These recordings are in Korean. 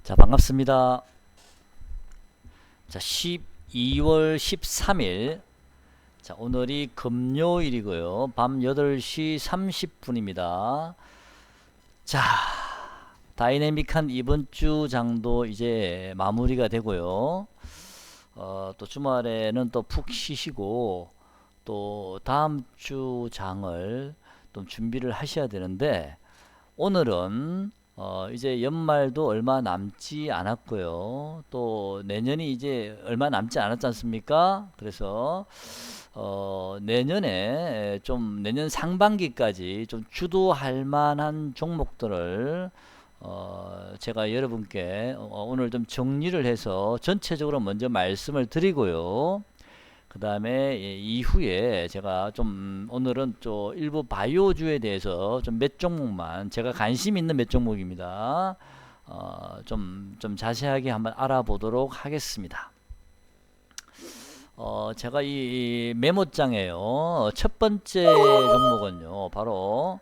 자, 반갑습니다. 자, 12월 13일. 자, 오늘이 금요일이고요. 밤 8시 30분입니다. 자, 다이내믹한 이번 주 장도 이제 마무리가 되고요. 또 주말에는 또 푹 쉬시고 또 다음 주 장을 좀 준비를 하셔야 되는데, 오늘은 이제 연말도 얼마 남지 않았고요. 또 내년이 이제 얼마 남지 않았지 않습니까? 그래서 내년에 좀 내년 상반기까지 좀 주도할 만한 종목들을 제가 여러분께 오늘 좀 정리를 해서 전체적으로 먼저 말씀을 드리고요. 그 다음에 이후에 제가 좀 오늘은 또 일부 바이오주에 대해서 좀 몇 종목만, 제가 관심 있는 몇 종목입니다. 좀 자세하게 한번 알아보도록 하겠습니다. 제가 이 메모장에요. 첫 번째 종목은요, 바로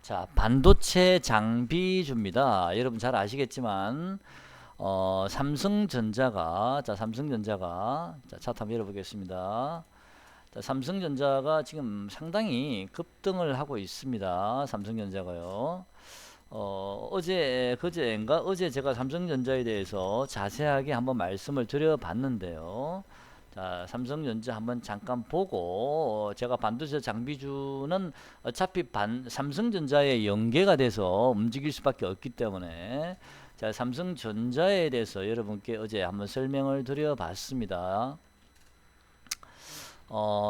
자, 반도체 장비주입니다. 여러분 잘 아시겠지만 삼성전자가, 자, 차트 한번 열어보겠습니다. 자, 삼성전자가 지금 상당히 급등을 하고 있습니다. 삼성전자가요. 어제 제가 삼성전자에 대해서 자세하게 한번 말씀을 드려봤는데요. 자, 삼성전자 한번 잠깐 보고, 제가 반도체 장비주는 어차피 삼성전자에 연계가 돼서 움직일 수밖에 없기 때문에, 자, 삼성전자에 대해서 여러분께 어제 한번 설명을 드려봤습니다.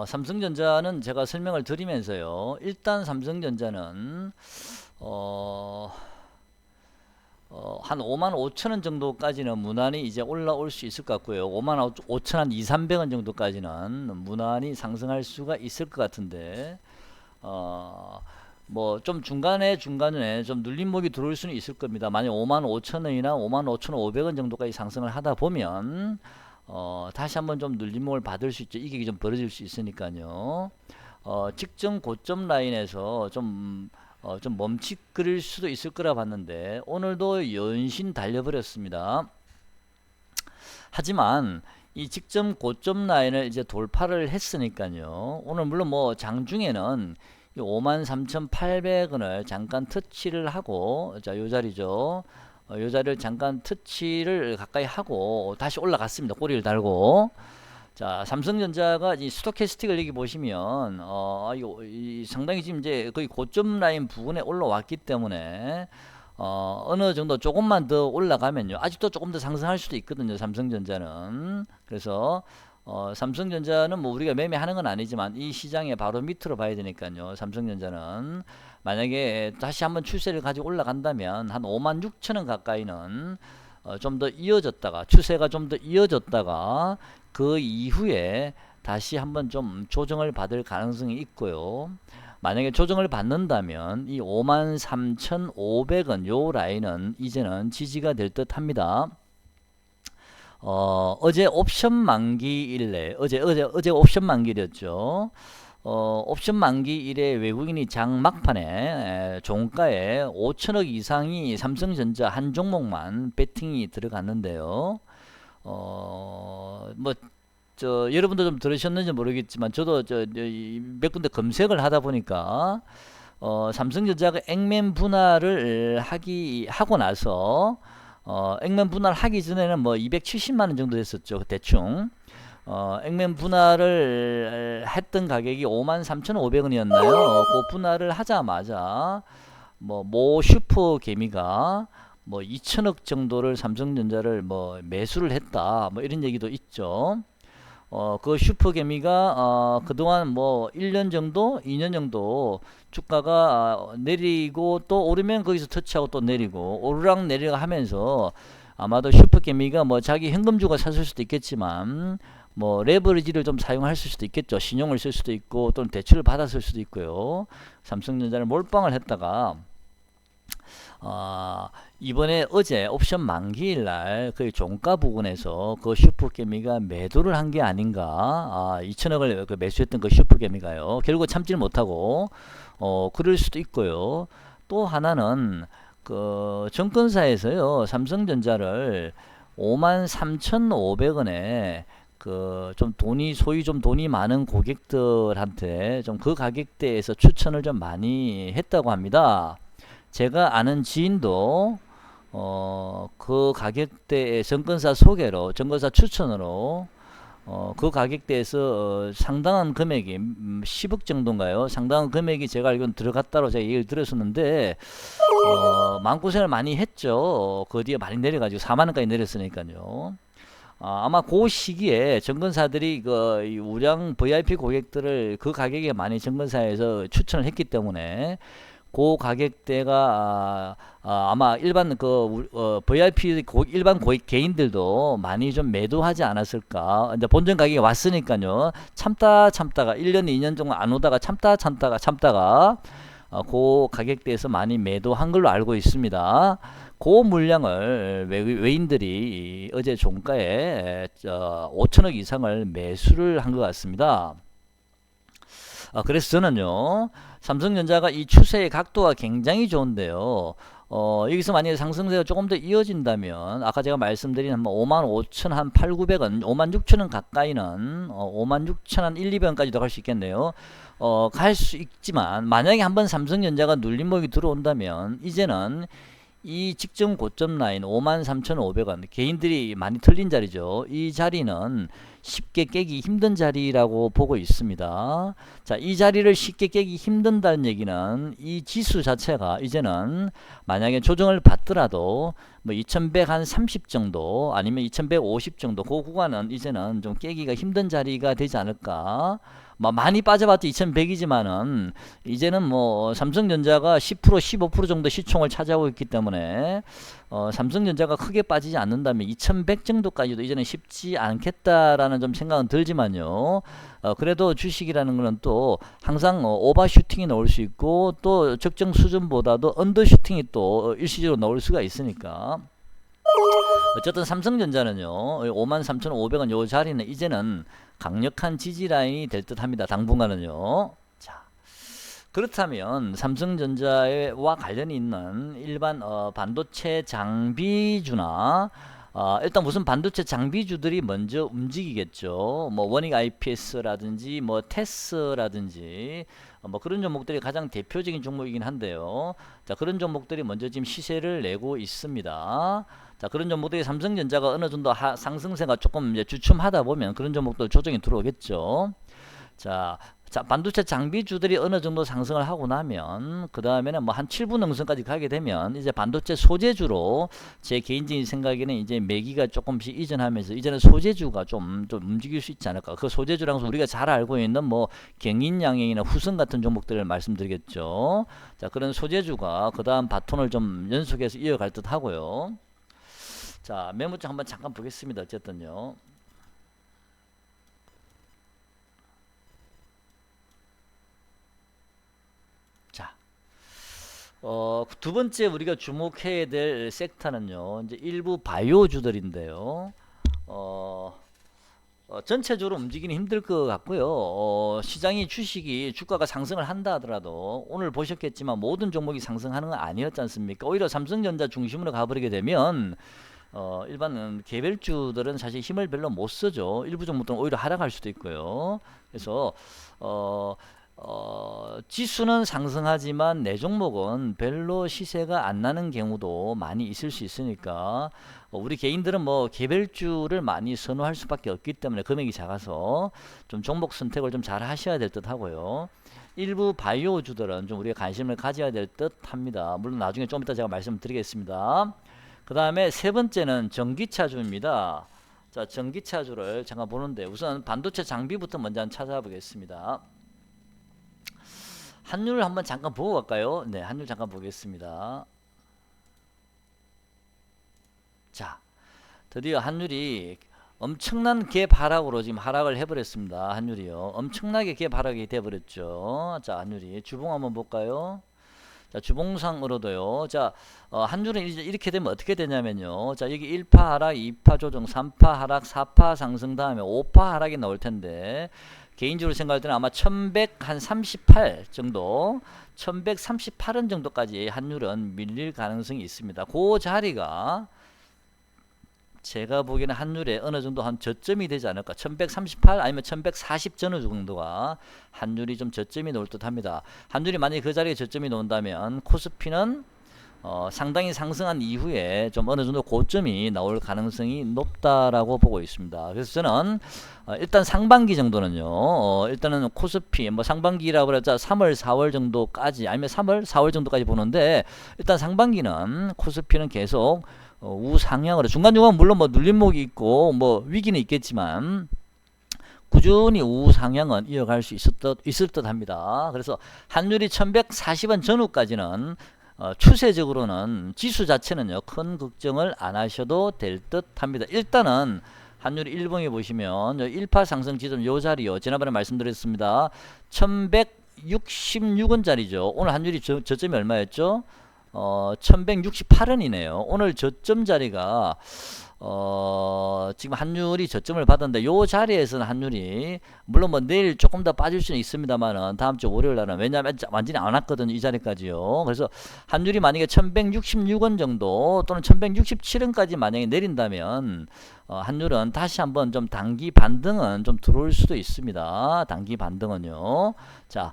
삼성전자는 제가 설명을 드리면서요, 일단 삼성전자는 한 55,000원 정도까지는 무난히 이제 올라올 수 있을 것 같고요. 55,000원 2, 300원 정도까지는 무난히 상승할 수가 있을 것 같은데, 뭐 좀 중간에 좀 눌림목이 들어올 수는 있을 겁니다. 만약 55,000원이나 55,500원 정도까지 상승을 하다 보면 다시 한번 좀 눌림목을 받을 수 있죠. 이게 좀 벌어질 수 있으니까요. 직전 고점 라인에서 좀 멈칫거릴 수도 있을 거라 봤는데, 오늘도 연신 달려버렸습니다. 하지만 이 직전 고점 라인을 이제 돌파를 했으니까요. 오늘 물론 뭐 장중에는 53,800원을 잠깐 터치를 하고, 자, 요 자리죠. 요 자리를 잠깐 터치를 가까이 하고 다시 올라갔습니다. 꼬리를 달고. 자, 삼성전자가 이 스토캐스틱을 여기 보시면 상당히 지금 이제 거의 고점 라인 부근에 올라왔기 때문에 어느 정도 조금만 더 올라가면요, 아직도 조금 더 상승할 수도 있거든요, 삼성전자는. 그래서 삼성전자는 뭐 우리가 매매하는 건 아니지만 이 시장의 바로 밑으로 봐야 되니까요. 삼성전자는 만약에 다시 한번 추세를 가지고 올라간다면 한 56,000원 가까이는 좀 더 이어졌다가, 추세가 좀 더 이어졌다가 그 이후에 다시 한번 좀 조정을 받을 가능성이 있고요. 만약에 조정을 받는다면 이 53,500원 요 라인은 이제는 지지가 될 듯 합니다. 어제 옵션 만기일에, 어제 옵션 만기일이었죠. 옵션 만기일에 외국인이 장 막판에 종가에 5천억 이상이 삼성전자 한 종목만 배팅이 들어갔는데요. 뭐 여러분도 좀 들으셨는지 모르겠지만, 저도 몇 군데 검색을 하다 보니까 삼성전자가 액면 분할을 하고 나서 액면 분할 하기 전에는 뭐 270만 원 정도 됐었죠, 대충. 액면 분할을 했던 가격이 53,500원이었나요? 그 분할을 하자마자 모 슈퍼 개미가 2천억 정도를 삼성전자를 매수를 했다, 이런 얘기도 있죠. 그 슈퍼개미가 그동안 1년 정도, 2년 정도 주가가 내리고 또 오르면 거기서 터치하고 또 내리고 오르락 내리락 하면서, 아마도 슈퍼개미가 자기 현금주가 샀을 수도 있겠지만 레버리지를 좀 사용할 수도 있겠죠. 신용을 쓸 수도 있고 또는 대출을 받았을 수도 있고요. 삼성전자를 몰빵을 했다가 이번에 어제 옵션 만기일 날 거의 종가 부근에서 그 슈퍼개미가 매도를 한 게 아닌가. 2천억을 그 매수했던 그 슈퍼개미가요, 결국 참지를 못하고 그럴 수도 있고요. 또 하나는 그 증권사에서요 삼성전자를 53,500원에 그 좀 돈이 소위 좀 돈이 많은 고객들한테 좀 그 가격대에서 추천을 좀 많이 했다고 합니다. 제가 아는 지인도 그 가격대의 증권사 소개로 증권사 추천으로 그 가격대에서 상당한 금액이 10억 정도인가요? 상당한 금액이 제가 알기로는 들어갔다고 제가 얘기를 들었었는데 마음고생을 많이 했죠. 그 뒤에 많이 내려가지고 4만 원까지 내렸으니까요. 아마 그 시기에 증권사들이 그 우량 VIP 고객들을 그 가격에 많이 증권사에서 추천을 했기 때문에 그 가격대가 아마 일반 VIP 일반 개인들도 많이 좀 매도하지 않았을까. 이제 본전 가격이 왔으니까요. 참다가 1년, 2년 정도 안 오다가 참다가 그 가격대에서 많이 매도한 걸로 알고 있습니다. 그 물량을 외인들이 어제 종가에 5천억 이상을 매수를 한 것 같습니다. 그래서 저는요 삼성전자가 이 추세의 각도가 굉장히 좋은데요. 여기서 만약에 상승세가 조금 더 이어진다면 아까 제가 말씀드린 한 55,000 한 8,900원 56,000원 가까이는 56,000 1, 200원까지도 갈 수 있겠네요. 갈 수 있지만 만약에 한번 삼성전자가 눌림목이 들어온다면 이제는 이 직전 고점 라인 53,500원 개인들이 많이 틀린 자리죠. 이 자리는 쉽게 깨기 힘든 자리라고 보고 있습니다. 자, 이 자리를 쉽게 깨기 힘든다는 얘기는 이 지수 자체가 이제는 만약에 조정을 받더라도 뭐 2130 정도 아니면 2150 정도 그 구간은 이제는 좀 깨기가 힘든 자리가 되지 않을까. 많이 빠져봤자 2100이지만은 이제는 뭐 삼성전자가 10% 15% 정도 시총을 차지하고 있기 때문에 삼성전자가 크게 빠지지 않는다면 2100 정도까지도 이제는 쉽지 않겠다라는 좀 생각은 들지만요. 그래도 주식이라는 거는 또 항상 오버슈팅이 나올 수 있고 또 적정 수준보다도 언더슈팅이 또 일시적으로 나올 수가 있으니까 어쨌든 삼성전자는요 53,500원 요 자리는 이제는 강력한 지지라인이 될 듯 합니다. 당분간은요. 자, 그렇다면 삼성전자와 관련이 있는 일반 반도체 장비주나 일단 무슨 반도체 장비주들이 먼저 움직이겠죠. 뭐 원익 IPS라든지 뭐 테스라든지 뭐 그런 종목들이 가장 대표적인 종목이긴 한데요. 자, 그런 종목들이 먼저 지금 시세를 내고 있습니다. 자, 그런 종목들이 삼성전자가 어느 정도 상승세가 조금 이제 주춤하다 보면 그런 종목들 조정이 들어오겠죠. 자, 반도체 장비주들이 어느 정도 상승을 하고 나면 그 다음에는 뭐 한 7분 능선까지 가게 되면 이제 반도체 소재주로 제 개인적인 생각에는 이제 매기가 조금씩 이전하면서 이제는 소재주가 좀 움직일 수 있지 않을까. 그 소재주랑 우리가 잘 알고 있는 뭐 경인양행이나 후성 같은 종목들을 말씀드리겠죠. 자, 그런 소재주가 그 다음 바톤을 좀 연속해서 이어갈 듯 하고요. 자, 메모장 한번 잠깐 보겠습니다. 어쨌든요. 자, 두 번째 우리가 주목해야 될 섹터는요. 이제 일부 바이오주들인데요. 전체적으로 움직이는 힘들 것 같고요. 시장이 주가가 상승을 한다 하더라도 오늘 보셨겠지만 모든 종목이 상승하는 건 아니었지 않습니까? 오히려 삼성전자 중심으로 가버리게 되면 일반 개별주들은 사실 힘을 별로 못 쓰죠. 일부 종목들은 오히려 하락할 수도 있고요. 그래서 지수는 상승하지만 내 종목은 별로 시세가 안 나는 경우도 많이 있을 수 있으니까 우리 개인들은 뭐 개별주를 많이 선호할 수밖에 없기 때문에 금액이 작아서 좀 종목 선택을 좀 잘 하셔야 될 듯 하고요. 일부 바이오주들은 좀 우리가 관심을 가져야 될 듯 합니다. 물론 나중에 좀 이따 제가 말씀드리겠습니다. 그 다음에 세 번째는 전기차주입니다. 자, 전기차주를 잠깐 보는데 우선 반도체 장비부터 먼저 찾아보겠습니다. 환율을 한번 잠깐 보고 갈까요? 네, 환율 잠깐 보겠습니다. 자, 드디어 환율이 엄청난 갭 하락으로 지금 하락을 해버렸습니다. 환율이요. 엄청나게 갭 하락이 돼버렸죠. 자, 환율이 주봉 한번 볼까요? 자, 주봉상으로도요. 자, 환율은 이렇게 되면 어떻게 되냐면요. 자, 여기 1파 하락, 2파 조정, 3파 하락, 4파 상승 다음에 5파 하락이 나올 텐데 개인적으로 생각할 때는 아마 1138 정도, 1138원 정도까지 환율은 밀릴 가능성이 있습니다. 그 자리가 제가 보기에는 환율에 어느 정도 한 저점이 되지 않을까. 1138 아니면 1140 전후 정도가 환율이 좀 저점이 나올 듯 합니다. 환율이 만약에 그 자리에 저점이 나온다면 코스피는 상당히 상승한 이후에 좀 어느 정도 고점이 나올 가능성이 높다라고 보고 있습니다. 그래서 저는 일단 상반기 정도는요, 일단은 코스피 뭐 상반기라고 그랬자 3월 4월 정도까지 아니면 3월 4월 정도까지 보는데, 일단 상반기는 코스피는 계속 우상향으로 중간중간 물론 뭐 눌림목이 있고 뭐 위기는 있겠지만 꾸준히 우상향은 이어갈 수 있을 듯 합니다. 그래서 환율이 1140원 전후까지는 추세적으로는 지수 자체는요 큰 걱정을 안 하셔도 될 듯 합니다. 일단은 환율이 일봉에 보시면 18 상승 지점 요 자리요, 지난번에 말씀드렸습니다. 1166원짜리죠. 오늘 환율이 저점이 얼마였죠? 1168원이네요. 오늘 저점 자리가 지금 환율이 저점을 받았는데 요 자리에서는 환율이 물론 뭐 내일 조금 더 빠질 수는 있습니다만은 다음 주 월요일 날은, 왜냐하면 완전히 안 왔거든요 이 자리까지요. 그래서 환율이 만약에 1166원 정도 또는 1167원까지 만약에 내린다면 환율은 다시 한번 좀 단기 반등은 좀 들어올 수도 있습니다. 단기 반등은요. 자,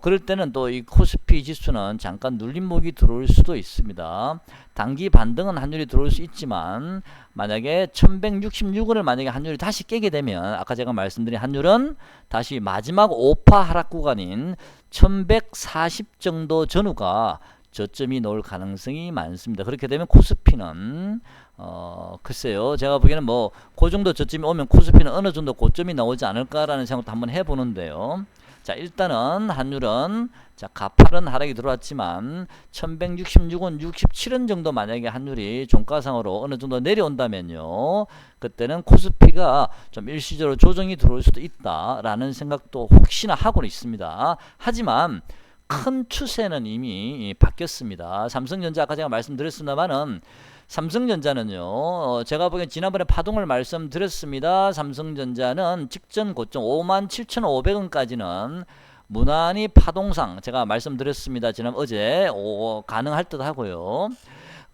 그럴 때는 또 이 코스피 지수는 잠깐 눌림목이 들어올 수도 있습니다. 단기 반등은 환율이 들어올 수 있지만 만약에 1166원을 만약에 환율이 다시 깨게 되면 아까 제가 말씀드린 환율은 다시 마지막 5파 하락 구간인 1140 정도 전후가 저점이 나올 가능성이 많습니다. 그렇게 되면 코스피는 글쎄요, 제가 보기에는 뭐 그 정도 저점이 오면 코스피는 어느 정도 고점이 나오지 않을까라는 생각도 한번 해보는데요. 자, 일단은 환율은 자 가파른 하락이 들어왔지만 1166원 67원 정도 만약에 환율이 종가상으로 어느 정도 내려온다면요, 그때는 코스피가 좀 일시적으로 조정이 들어올 수도 있다라는 생각도 혹시나 하고는 있습니다. 하지만 큰 추세는 이미 바뀌었습니다. 삼성전자 아까 제가 말씀드렸습니다만은 삼성전자는요, 제가 보기엔 지난번에 파동을 말씀드렸습니다. 삼성전자는 직전 고점 57,500원까지는 무난히 파동상 제가 말씀드렸습니다. 어제 가능할 듯 하고요.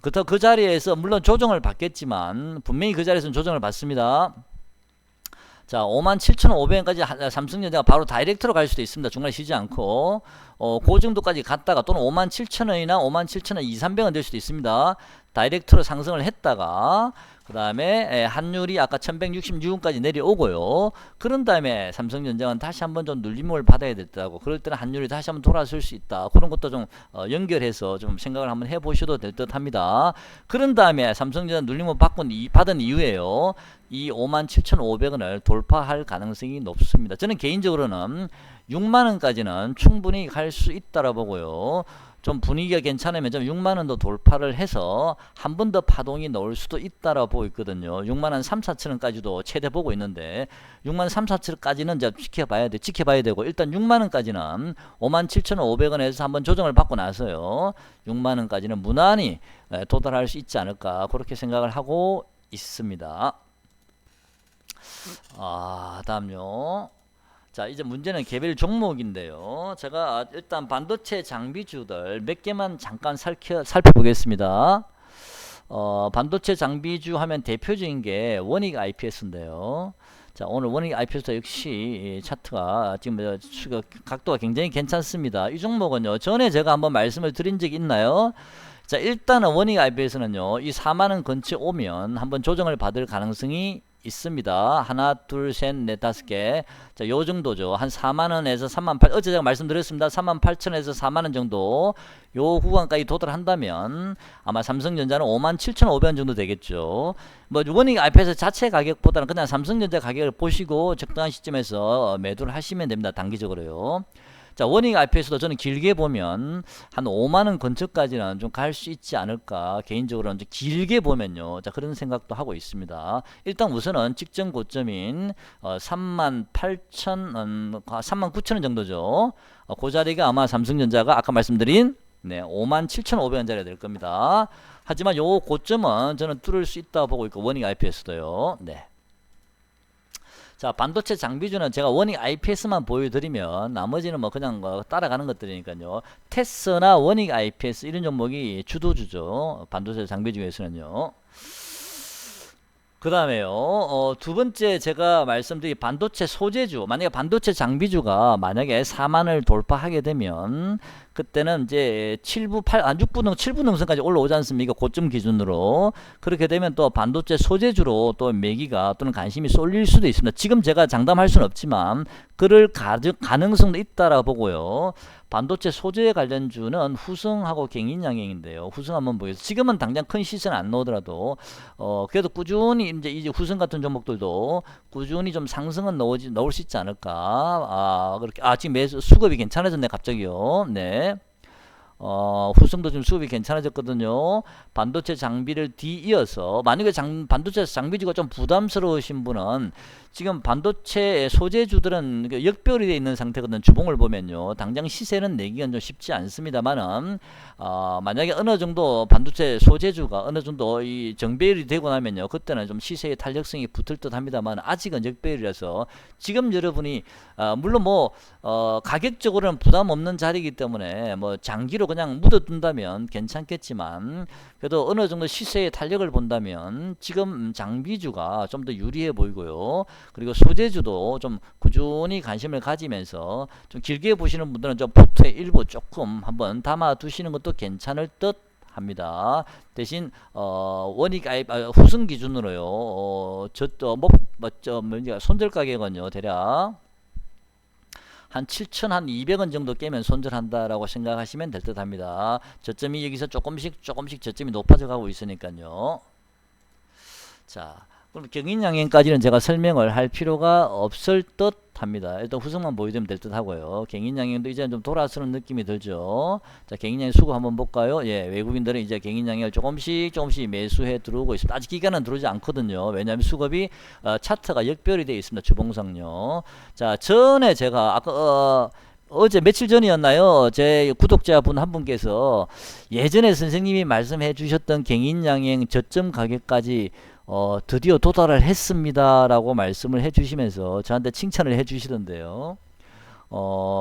그렇다고 그 자리에서 물론 조정을 받겠지만 분명히 그 자리에서는 조정을 받습니다. 자, 57,500원까지 삼성전자가 바로 다이렉트로 갈 수도 있습니다. 중간에 쉬지 않고 그 정도까지 갔다가 또는 57,000원이나 57,000원 2, 300원 될 수도 있습니다. 다이렉트로 상승을 했다가 그 다음에 환율이 아까 1166원까지 내려오고요. 그런 다음에 삼성전자는 다시 한번 좀 눌림목을 받아야 됐다고, 그럴 때는 환율이 다시 한번 돌아설 수 있다. 그런 것도 좀 연결해서 좀 생각을 한번 해보셔도 될 듯 합니다. 그런 다음에 삼성전자 눌림목 받은 이후에요, 이 57,500원을 돌파할 가능성이 높습니다. 저는 개인적으로는 6만원까지는 충분히 갈 수 있다라 보고요. 좀 분위기가 괜찮으면 좀 6만원도 돌파를 해서 한 번 더 파동이 나올 수도 있다라 보고 있거든요. 6만원 3, 4천원까지도 최대 보고 있는데 6만 3, 4천원까지는 이제 지켜봐야 되고, 일단 6만원까지는 57,500원에서 한번 조정을 받고 나서요, 6만원까지는 무난히 도달할 수 있지 않을까, 그렇게 생각을 하고 있습니다. 다음요. 자, 이제 문제는 개별 종목인데요. 제가 일단 반도체 장비주들 몇 개만 잠깐 살펴보겠습니다. 반도체 장비주 하면 대표적인 게 원익 IPS인데요. 자, 오늘 원익 IPS 역시 차트가 지금 각도가 굉장히 괜찮습니다. 이 종목은요, 전에 제가 한번 말씀을 드린 적이 있나요? 자, 일단은 원익 IPS는요, 이 4만원 근처 오면 한번 조정을 받을 가능성이 있습니다. 하나, 둘, 셋, 넷, 다섯 개. 자, 요 정도죠. 한 4만원에서 38,000원. 어제 제가 말씀드렸습니다. 38,000원에서 4만원 정도. 요 구간까지 도달한다면 아마 삼성전자는 57,500원 정도 되겠죠. 뭐, 원익 IPS 자체 가격보다는 그냥 삼성전자 가격을 보시고 적당한 시점에서 매도를 하시면 됩니다. 단기적으로요. 자, 원익 IPS도 저는 길게 보면 한 5만원 근처까지는 좀 갈 수 있지 않을까, 개인적으로는 좀 길게 보면요, 자, 그런 생각도 하고 있습니다. 일단 우선은 직전 고점인 38,000원, 39,000원 정도죠. 그 자리가 아마 삼성전자가 아까 말씀드린 57,500원짜리가 될 겁니다. 하지만 요 고점은 저는 뚫을 수 있다고 보고 있고, 원익 IPS도요. 네. 자, 반도체 장비주는 제가 원익 IPS만 보여드리면 나머지는 뭐 그냥 따라가는 것들이니까요. 테스나 원익 IPS 이런 종목이 주도주죠. 반도체 장비 중에서는요. 그 다음에요. 두 번째 제가 말씀드린 반도체 소재주, 만약에 반도체 장비주가 만약에 4만을 돌파하게 되면 그때는 이제 7부, 8, 6부 능, 7부 능선까지 올라오지 않습니까? 고점 기준으로. 그렇게 되면 또 반도체 소재주로 또 매기가 또는 관심이 쏠릴 수도 있습니다. 지금 제가 장담할 수는 없지만 그럴 가능성도 있다라고 보고요. 반도체 소재 관련주는 후성하고 갱인양행인데요. 후성 한번 보겠습니다. 지금은 당장 큰 시세는 안 나오더라도 그래도 꾸준히 이제 후성 같은 종목들도 꾸준히 좀 상승은 나올 수 있지 않을까. 그렇게 지금 매수 수급이 괜찮아졌네 갑자기요. 네. 후성도 지금 수급이 괜찮아졌거든요. 반도체 장비를 뒤이어서 만약에 반도체 장비주가 좀 부담스러우신 분은 지금 반도체 소재주들은 역별이 되어 있는 상태거든. 주봉을 보면요. 당장 시세는 내기가 좀 쉽지 않습니다만은 만약에 어느 정도 반도체 소재주가 어느 정도 이 정배열이 되고 나면요. 그때는 좀 시세의 탄력성이 붙을 듯 합니다만 아직은 역배열이라서 지금 여러분이 물론 뭐 가격적으로는 부담 없는 자리이기 때문에 뭐 장기로 그냥 묻어둔다면 괜찮겠지만 그래도 어느 정도 시세의 탄력을 본다면 지금 장비주가 좀 더 유리해 보이고요. 그리고 소재주도 좀 꾸준히 관심을 가지면서 좀 길게 보시는 분들은 좀 포트에 일부 조금 한번 담아 두시는 것도 괜찮을 듯 합니다. 대신 원익 후승 기준으로요. 손절 가격은요. 대략 한 7,200원 정도 깨면 손절한다라고 생각하시면 될 듯 합니다. 저점이 여기서 조금씩 저점이 높아져 가고 있으니까요. 자, 그럼 경인양행까지는 제가 설명을 할 필요가 없을 듯 합니다. 일단 후승만 보여주면 될 듯 하고요. 경인양행도 이제 좀 돌아서는 느낌이 들죠. 자, 경인양행 수급 한번 볼까요? 예, 외국인들은 이제 경인양행을 조금씩 매수해 들어오고 있습니다. 아직 기간은 들어오지 않거든요. 왜냐하면 수급이 차트가 역별이 되어 있습니다. 주봉상요. 자, 전에 제가 아까 어제 며칠 전이었나요? 제 구독자분 한 분께서 예전에 선생님이 말씀해 주셨던 경인양행 저점 가격까지 드디어 도달을 했습니다 라고 말씀을 해 주시면서 저한테 칭찬을 해 주시던데요.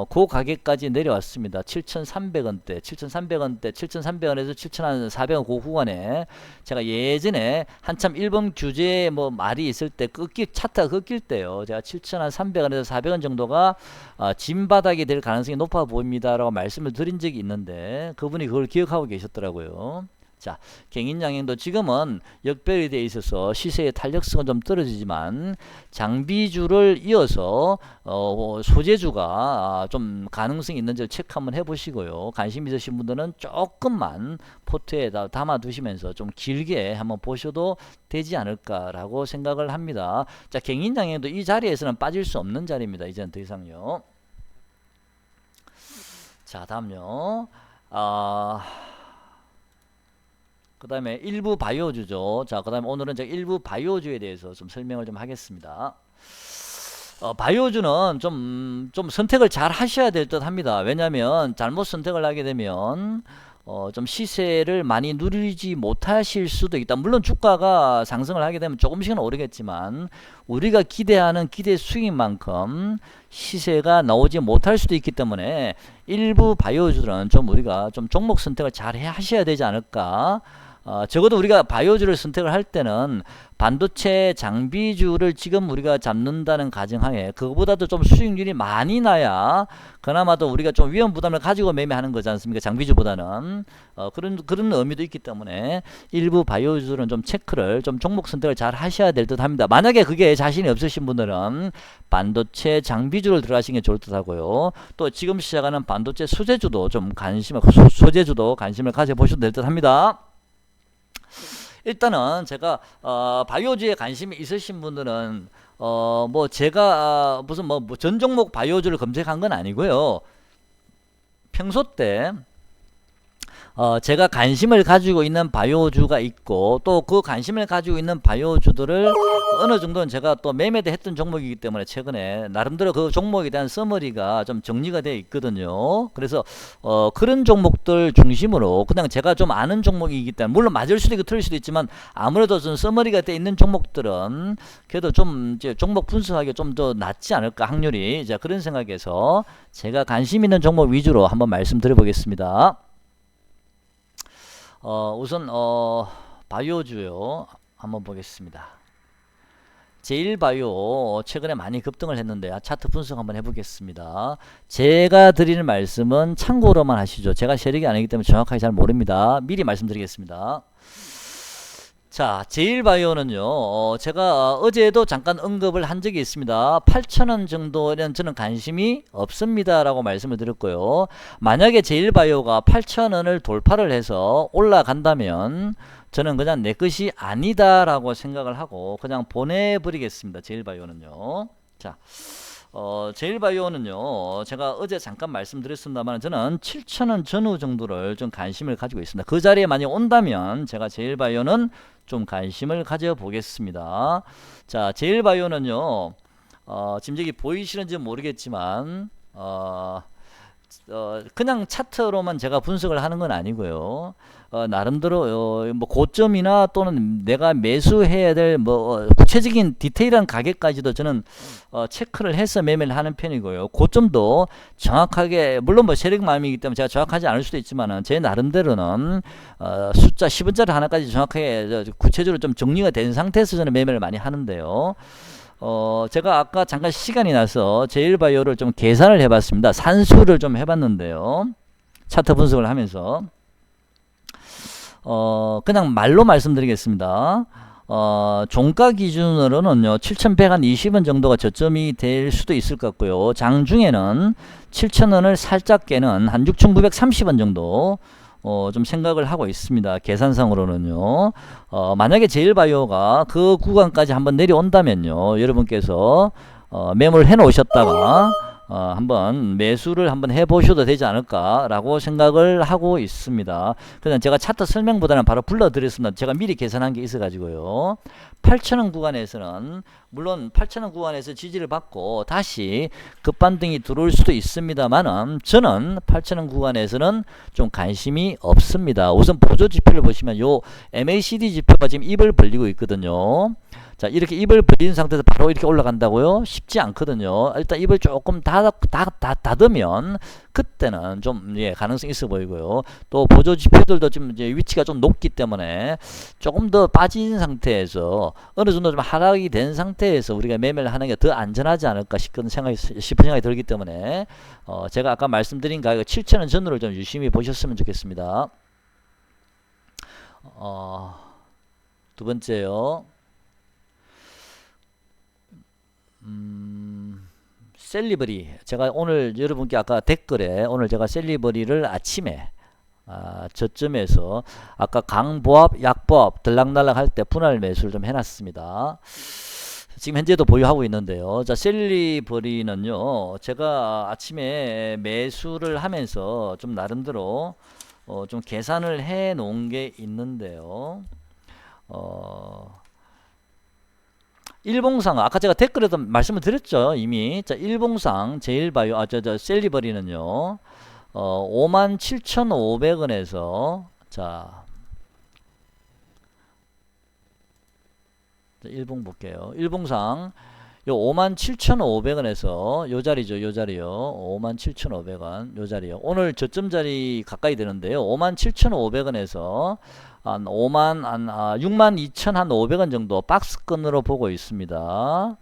그 가격까지 내려왔습니다. 7,300원대, 7,300원에서 7,400원 그 구간에 제가 예전에 한참 1번 규제 뭐 말이 있을 때 차트가 꺾일 때요. 제가 7,300원에서 400원 정도가 진바닥이 될 가능성이 높아 보입니다라고 말씀을 드린 적이 있는데 그분이 그걸 기억하고 계셨더라고요. 자, 경인양행도 지금은 역별이 되어 있어서 시세의 탄력성은 좀 떨어지지만 장비주를 이어서 소재주가 좀 가능성이 있는지를 체크 한번 해보시고요. 관심 있으신 분들은 조금만 포트에다 담아 두시면서 좀 길게 한번 보셔도 되지 않을까라고 생각을 합니다. 자, 경인양행도 이 자리에서는 빠질 수 없는 자리입니다. 이제는 더 이상요. 자, 다음요. 그 다음에 일부 바이오주죠. 자, 그 다음에 오늘은 제가 일부 바이오주에 대해서 좀 설명을 좀 하겠습니다. 바이오주는 좀 선택을 잘 하셔야 될 듯 합니다. 왜냐하면 잘못 선택을 하게 되면 좀 시세를 많이 누리지 못하실 수도 있다. 물론 주가가 상승을 하게 되면 조금씩은 오르겠지만 우리가 기대하는 기대 수익만큼 시세가 나오지 못할 수도 있기 때문에 일부 바이오주들은 좀 우리가 좀 종목 선택을 잘 하셔야 되지 않을까. 적어도 우리가 바이오주를 선택을 할 때는 반도체 장비주를 지금 우리가 잡는다는 가정하에 그거보다도 좀 수익률이 많이 나야 그나마도 우리가 좀 위험 부담을 가지고 매매하는 거지 않습니까? 장비주보다는 그런 의미도 있기 때문에 일부 바이오주들은 좀 체크를 좀 종목 선택을 잘 하셔야 될 듯 합니다. 만약에 그게 자신이 없으신 분들은 반도체 장비주를 들어가시는 게 좋을 듯 하고요. 또 지금 시작하는 반도체 소재주도 좀 소재주도 관심을 가져보셔도 될 듯 합니다. 일단은 제가 바이오주에 관심이 있으신 분들은 뭐 제가 무슨 뭐 전 종목 바이오주를 검색한 건 아니고요. 평소 때 제가 관심을 가지고 있는 바이오주가 있고 또 그 관심을 가지고 있는 바이오주들을 어느 정도는 제가 또 매매도 했던 종목이기 때문에 최근에 나름대로 그 종목에 대한 서머리가 좀 정리가 되어 있거든요. 그래서 그런 종목들 중심으로 그냥 제가 좀 아는 종목이기 때문에 물론 맞을 수도 있고 틀릴 수도 있지만 아무래도 좀 서머리가 되어 있는 종목들은 그래도 좀 이제 종목 분석하기 좀 더 낫지 않을까 확률이. 자, 그런 생각에서 제가 관심 있는 종목 위주로 한번 말씀드려 보겠습니다. 우선 바이오주요 한번 보겠습니다. 제일바이오 최근에 많이 급등을 했는데 차트 분석 한번 해보겠습니다. 제가 드리는 말씀은 참고로만 하시죠. 제가 세력이 아니기 때문에 정확하게 잘 모릅니다. 미리 말씀드리겠습니다. 자, 제일바이오는요, 제가 어제도 잠깐 언급을 한 적이 있습니다. 8,000원 정도는 저는 관심이 없습니다 라고 말씀을 드렸고요. 만약에 제일바이오가 8,000원을 돌파를 해서 올라간다면 저는 그냥 내 것이 아니다 라고 생각을 하고 그냥 보내버리겠습니다. 제일바이오는요. 자, 제일바이오는요, 제가 어제 잠깐 말씀드렸습니다만 저는 7,000원 전후 정도를 좀 관심을 가지고 있습니다. 그 자리에 만약 온다면 제가 제일바이오는 좀 관심을 가져보겠습니다. 자, 제일바이오는요, 지금 여기 보이시는지 모르겠지만 그냥 차트로만 제가 분석을 하는 건 아니고요. 나름대로 뭐 고점이나 또는 내가 매수해야 될 뭐 구체적인 디테일한 가격까지도 저는 체크를 해서 매매를 하는 편이고요. 고점도 정확하게 물론 뭐 세력 마음이기 때문에 제가 정확하지 않을 수도 있지만은 제 나름대로는 숫자 10원짜리 하나까지 정확하게 구체적으로 좀 정리가 된 상태에서 저는 매매를 많이 하는데요. 제가 아까 잠깐 시간이 나서 제일바이오를 좀 계산을 해봤습니다. 산수를 좀 해봤는데요. 차트 분석을 하면서 그냥 말로 말씀드리겠습니다. 종가 기준으로는요 7,120원 정도가 저점이 될 수도 있을 것 같고요. 장중에는 7,000원을 살짝 깨는 한 6,930원 정도 좀 생각을 하고 있습니다. 계산상으로는요. 만약에 제일바이오가 그 구간까지 한번 내려온다면요, 여러분께서 매물을 해 놓으셨다가 한번 매수를 한번 해보셔도 되지 않을까라고 생각을 하고 있습니다. 그냥 제가 차트 설명보다는 바로 불러드렸습니다. 제가 미리 계산한 게 있어가지고요. 8,000원 구간에서는 물론 8,000원 구간에서 지지를 받고 다시 급반등이 들어올 수도 있습니다만은 저는 8,000원 구간에서는 좀 관심이 없습니다. 우선 보조 지표를 보시면 요 MACD 지표가 지금 입을 벌리고 있거든요. 자, 이렇게 입을 벌린 상태에서 바로 이렇게 올라간다고요? 쉽지 않거든요. 일단 입을 조금 닫으면 그때는 좀 가능성이 있어 보이고요. 또 보조 지표들도 좀 이제 위치가 좀 높기 때문에 조금 더 빠진 상태에서 어느 정도 좀 하락이 된 상태에서 우리가 매매를 하는 게 더 안전하지 않을까 싶은 생각이 들기 때문에 제가 아까 말씀드린 가격 7,000원 전후를 좀 유심히 보셨으면 좋겠습니다. 두 번째요. 셀리버리, 제가 오늘 여러분께 아까 댓글에 오늘 제가 셀리버리를 아침에 저점에서 아까 강보합 약보합 들락날락 할 때 분할 매수를 좀 해놨습니다. 지금 현재도 보유하고 있는데요. 자, 셀리버리는요 제가 아침에 매수를 하면서 좀 나름대로 좀 계산을 해 놓은 게 있는데요. 일봉상 아까 제가 댓글에도 말씀을 드렸죠 이미. 자, 일봉상 제일바이오 셀리버리는요 57,500원에서 자 일봉 볼게요. 일봉상 요 57,500원에서 요 자리죠. 요 자리요. 57,500원 요 자리요. 오늘 저점 자리 가까이 되는데요. 57,500원에서 한 62,500원 정도 박스권으로 보고 있습니다.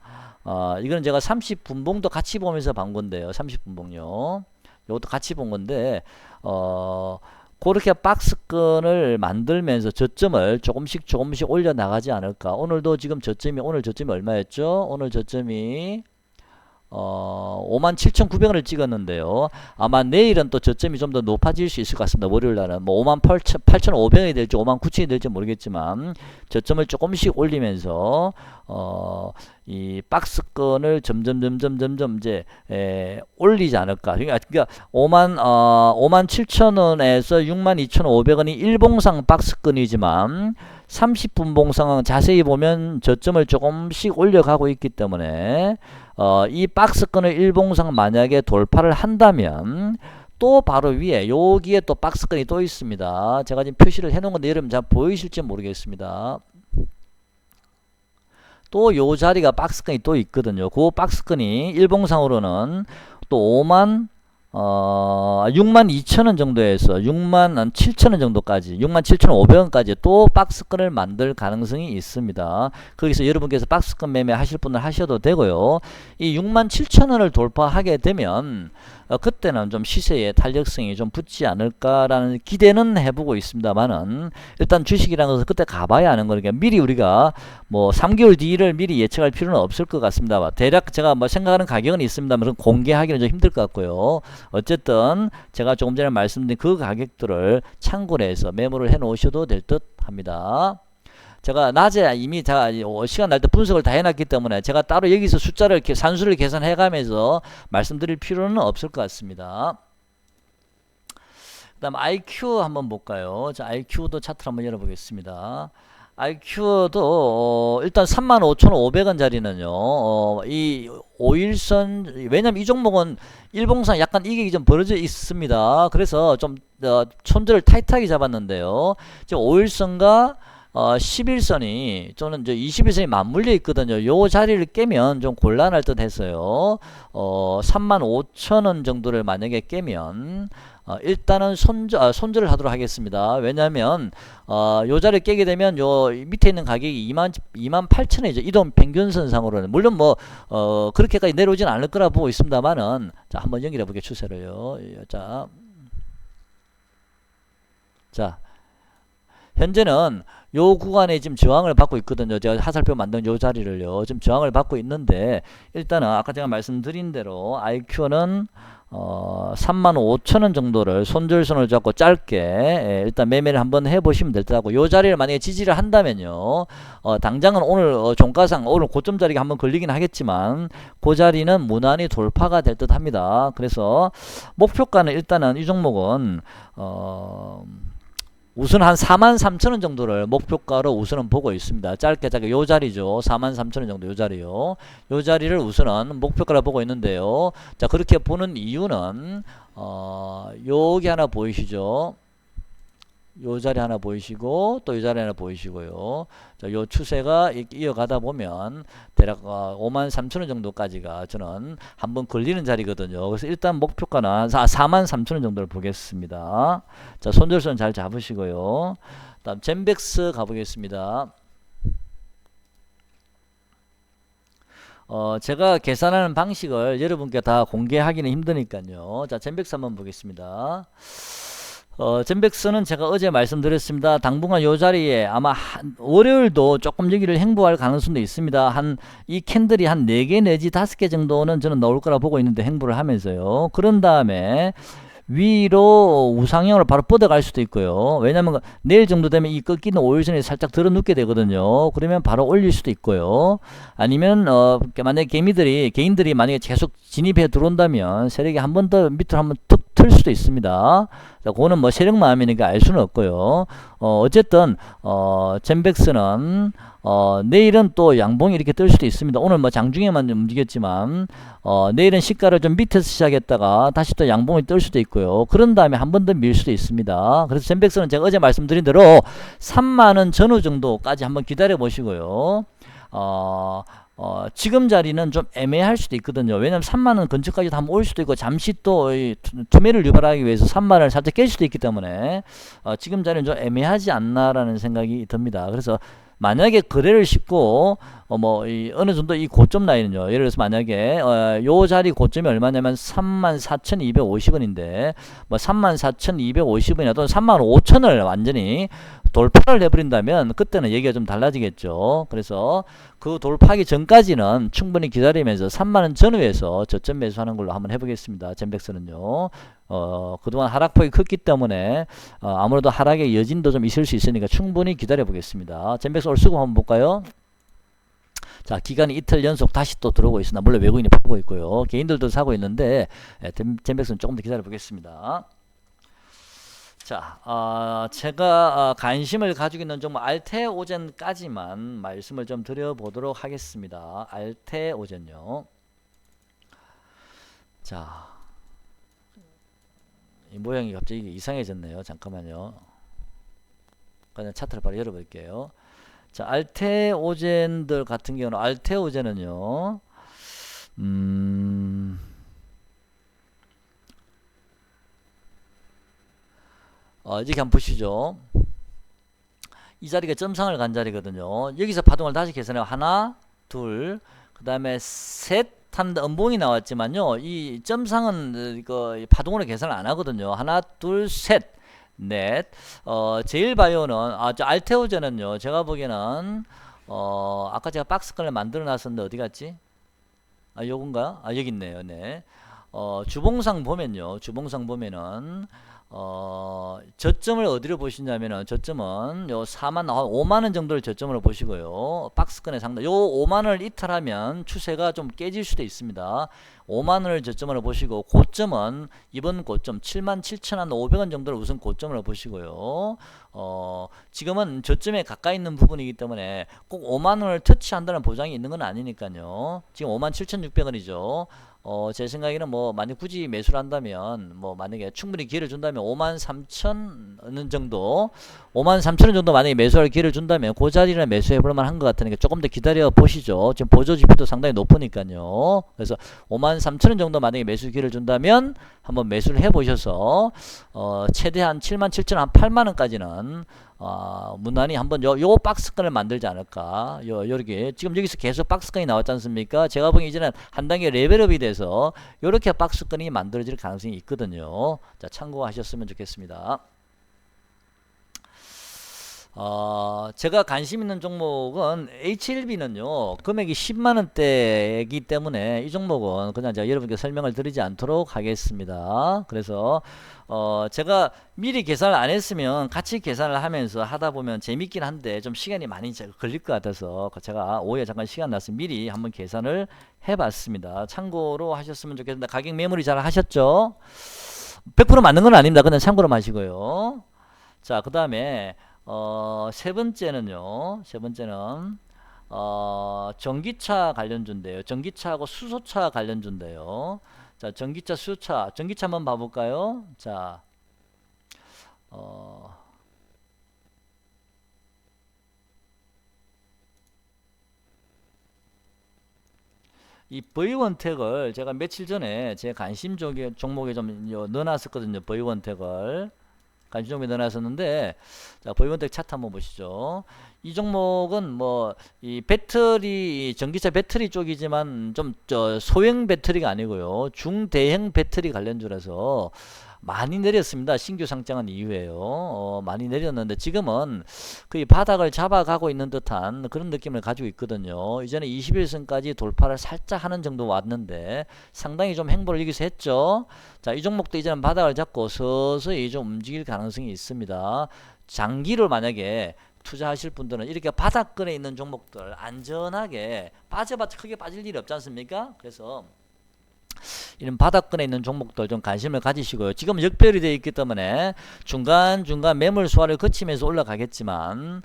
이건 제가 30분봉도 같이 보면서 본 건데요. 30분봉요. 이것도 같이 본 건데 그렇게 박스권을 만들면서 저점을 조금씩 올려 나가지 않을까. 오늘도 지금 오늘 저점이 얼마였죠? 오늘 저점이 57,900원을 찍었는데요. 아마 내일은 또 저점이 좀 더 높아질 수 있을 것 같습니다. 월요일 날은 뭐 58,500원이 될지 59,000원이 될지 모르겠지만 저점을 조금씩 올리면서 이 박스권을 점점 이제 올리지 않을까. 그러니까 57,000원에서 62,500원이 일봉상 박스권이지만 30분 봉상은 자세히 보면 저점을 조금씩 올려가고 있기 때문에 이 박스권을 일봉상 만약에 돌파를 한다면 또 바로 위에 여기에 또 박스권이 또 있습니다. 제가 지금 표시를 해놓은 건데 여러분 잘 보이실지 모르겠습니다. 또 요 자리가 박스권이 또 있거든요. 그 박스권이 일봉상으로는 또 62,000원 정도에서 67,000원 정도까지 67,500원까지 또 박스권을 만들 가능성이 있습니다. 거기서 여러분께서 박스권 매매 하실 분을 하셔도 되고요. 이 67,000원을 돌파하게 되면 그때는 좀 시세의 탄력성이 좀 붙지 않을까라는 기대는 해보고 있습니다만은 일단 주식이라는 것은 그때 가봐야 하는 거니까 미리 우리가 뭐 3개월 뒤를 미리 예측할 필요는 없을 것 같습니다. 대략 제가 뭐 생각하는 가격은 있습니다만 공개하기는 좀 힘들 것 같고요. 어쨌든 제가 조금 전에 말씀드린 그 가격들을 참고를 해서 메모를 해 놓으셔도 될 듯 합니다. 제가 낮에 이미 제가 시간 날 때 분석을 다 해놨기 때문에 제가 따로 여기서 숫자를 이렇게 산수를 계산해 가면서 말씀드릴 필요는 없을 것 같습니다. 그 다음 IQ 한번 볼까요? 자, IQ도 차트를 한번 열어보겠습니다. IQ도 일단 35,500원짜리는요 이 5일선 왜냐면 이 종목은 일봉상 약간 이격이 좀 벌어져 있습니다. 그래서 좀 손절을 타이트하게 잡았는데요. 지금 5일선과 11선이 또는 21선이 맞물려 있거든요. 요 자리를 깨면 좀 곤란할 듯 했어요. 35,000원 정도를 만약에 깨면 일단은 손절을 하도록 하겠습니다. 왜냐하면 요 자리를 깨게 되면 요 밑에 있는 가격이 28,000원이죠. 이동 평균선상으로는 물론 뭐 그렇게까지 내려오진 않을 거라 보고 있습니다만은 자 한번 연결해 볼게요. 추세를요. 자 현재는 요 구간에 지금 저항을 받고 있거든요. 제가 하살표 만든 요 자리를요. 지금 저항을 받고 있는데 일단은 아까 제가 말씀드린 대로 IQ는 35,000원 정도를 손절선을 잡고 짧게 일단 매매를 한번 해보시면 될 듯 하고 요 자리를 만약에 지지를 한다면요 당장은 오늘 종가상 오늘 고점 자리가 한번 걸리긴 하겠지만 그 자리는 무난히 돌파가 될 듯 합니다. 그래서 목표가는 일단은 이 종목은 우선 한 43,000원 정도를 목표가로 우선은 보고 있습니다. 짧게 요 자리죠. 43,000원 정도 요 자리요. 요 자리를 우선은 목표가로 보고 있는데요. 자, 그렇게 보는 이유는 여기 하나 보이시죠? 요 자리 하나 보이시고 또 이 자리 하나 보이시고요. 자, 요 추세가 이어가다 보면 대략 53,000원 정도까지가 저는 한번 걸리는 자리거든요. 그래서 일단 목표가는 43,000원 정도를 보겠습니다. 자, 손절선 잘 잡으시고요. 다음 젠백스 가보겠습니다. 제가 계산하는 방식을 여러분께 다 공개하기는 힘드니까요. 자, 젠백스 한번 보겠습니다. 젠백스는 제가 어제 말씀드렸습니다. 당분간 요 자리에 아마 월요일도 조금 여기를 횡보할 가능성도 있습니다. 이 캔들이 한 4개 내지 5개 정도는 저는 나올 거라 보고 있는데 횡보를 하면서요. 그런 다음에 위로 우상형으로 바로 뻗어갈 수도 있고요. 왜냐면 내일 정도 되면 이 꺾이는 5일선이 살짝 들어눕게 되거든요. 그러면 바로 올릴 수도 있고요. 아니면 만약에 개인들이 만약에 계속 진입해 들어온다면 세력이 한 번 더 밑으로 한번 툭 틀 수도 있습니다. 그거는 뭐 세력 마음이니까 알 수는 없고요. 어쨌든 젠백스는 내일은 또 양봉이 이렇게 뜰 수도 있습니다. 오늘 뭐 장중에만 움직였지만 내일은 시가를 좀 밑에서 시작했다가 다시 또 양봉이 뜰 수도 있고요. 그런 다음에 한 번 더 밀 수도 있습니다. 그래서 젠백스는 제가 어제 말씀드린 대로 3만원 전후 정도까지 한번 기다려 보시고요. 지금 자리는 좀 애매할 수도 있거든요. 왜냐면 3만원 근처까지도 한번 올 수도 있고 잠시 또 투매를 유발하기 위해서 3만원을 살짝 깰 수도 있기 때문에 지금 자리는 좀 애매하지 않나라는 생각이 듭니다. 그래서 만약에 거래를 싣고 어느 정도 이 고점 라인은요. 예를 들어서 만약에 요 자리 고점이 얼마냐면 34,250원인데 뭐 34,250원이나 또는 35,000원을 완전히 돌파를 해버린다면 그때는 얘기가 좀 달라지겠죠. 그래서 그 돌파하기 전까지는 충분히 기다리면서 3만원 전후에서 저점 매수하는 걸로 한번 해보겠습니다. 젠백스는요. 그동안 하락폭이 컸기 때문에 아무래도 하락의 여진도 좀 있을 수 있으니까 충분히 기다려 보겠습니다. 젠백스 올수급 한번 볼까요? 자, 기간이 이틀 연속 다시 또 들어오고 있으나 물론 외국인이 팔고 있고요. 개인들도 사고 있는데 젠백스는 조금 더 기다려 보겠습니다. 자, 제가 관심을 가지고 있는 종목 알테오젠까지만 말씀을 좀 드려보도록 하겠습니다. 알테오젠요. 자, 이 모양이 갑자기 이상해졌네요. 잠깐만요. 그냥 차트를 바로 열어볼게요. 자, 알테오젠들 같은 경우는 알테오젠은요. 이렇게 한번 보시죠. 이 자리가 점상을 간 자리거든요. 여기서 파동을 다시 계산해요. 하나, 둘, 그 다음에 셋 하는데 음봉이 나왔지만요. 이 점상은 그 파동으로 계산을 안 하거든요. 하나, 둘, 셋, 넷. 제일바이오는 저 알테오젠은요. 제가 보기에는 아까 제가 박스권을 만들어 놨었는데 어디 갔지? 요건가? 여기 있네요. 네. 주봉상 보면요. 주봉상 보면은 저점을 어디로 보시냐면은 저점은 요 5만원 정도를 저점으로 보시고요. 박스권의 상단 요 5만원을 이탈하면 추세가 좀 깨질 수도 있습니다. 5만원을 저점으로 보시고 고점은 이번 고점 77,500원 정도를 우선 고점으로 보시고요. 지금은 저점에 가까이 있는 부분이기 때문에 꼭 5만원을 터치한다는 보장이 있는 건 아니니까요. 지금 57,600원이죠. 제 생각에는 뭐 만약 굳이 매수를 한다면 뭐 만약에 충분히 기회를 준다면 53,000원 정도 53,000원 정도 만약에 매수할 기회를 준다면 그 자리를 매수해 볼 만한 것 같으니까 조금 더 기다려 보시죠. 지금 보조 지표도 상당히 높으니까요. 그래서 53,000원 정도 만약에 매수 기회를 준다면 한번 매수를 해 보셔서 최대한 77,000원 한 8만원까지는 무난히 한번 요 박스권을 만들지 않을까. 요렇게 지금 여기서 계속 박스권이 나왔지 않습니까? 제가 보기엔 이제는 한 단계 레벨업이 돼서 요렇게 박스권이 만들어질 가능성이 있거든요. 자, 참고하셨으면 좋겠습니다. 제가 관심 있는 종목은 HLB는요, 금액이 10만원대이기 때문에 이 종목은 그냥 제가 여러분께 설명을 드리지 않도록 하겠습니다. 그래서, 제가 미리 계산을 안 했으면 같이 계산을 하면서 하다 보면 재밌긴 한데 좀 시간이 많이 걸릴 것 같아서 제가 오후에 잠깐 시간 나서 미리 한번 계산을 해봤습니다. 참고로 하셨으면 좋겠습니다. 가격 메모리 잘 하셨죠? 100% 맞는 건 아닙니다. 그냥 참고로 하시고요. 자, 그 다음에 세 번째는요. 세 번째는 전기차 관련주인데요. 전기차하고 수소차 관련주인데요. 자, 전기차, 수소차, 전기차 한번 봐볼까요? 자, 이 V원택을 제가 며칠 전에 제 관심 종목에 좀 넣어놨었거든요. V원택을. 관심 종목에 넣어놨었는데, 자, V원택 차트 한번 보시죠. 이 종목은 뭐, 이 배터리, 전기차 배터리 쪽이지만 좀, 소형 배터리가 아니고요. 중대형 배터리 관련주라서 많이 내렸습니다. 신규 상장한 이후에요. 많이 내렸는데 지금은 거의 바닥을 잡아가고 있는 듯한 그런 느낌을 가지고 있거든요. 이전에 21선까지 돌파를 살짝 하는 정도 왔는데 상당히 좀 행보를 여기서 했죠. 자, 이 종목도 이제는 바닥을 잡고 서서히 좀 움직일 가능성이 있습니다. 장기로 만약에 투자하실 분들은 이렇게 바닥권에 있는 종목들 안전하게 빠져봤자 크게 빠질 일이 없지 않습니까? 그래서 이런 바닥권에 있는 종목들 좀 관심을 가지시고요. 지금 역별이 되어 있기 때문에 중간중간 매물 소화를 거치면서 올라가겠지만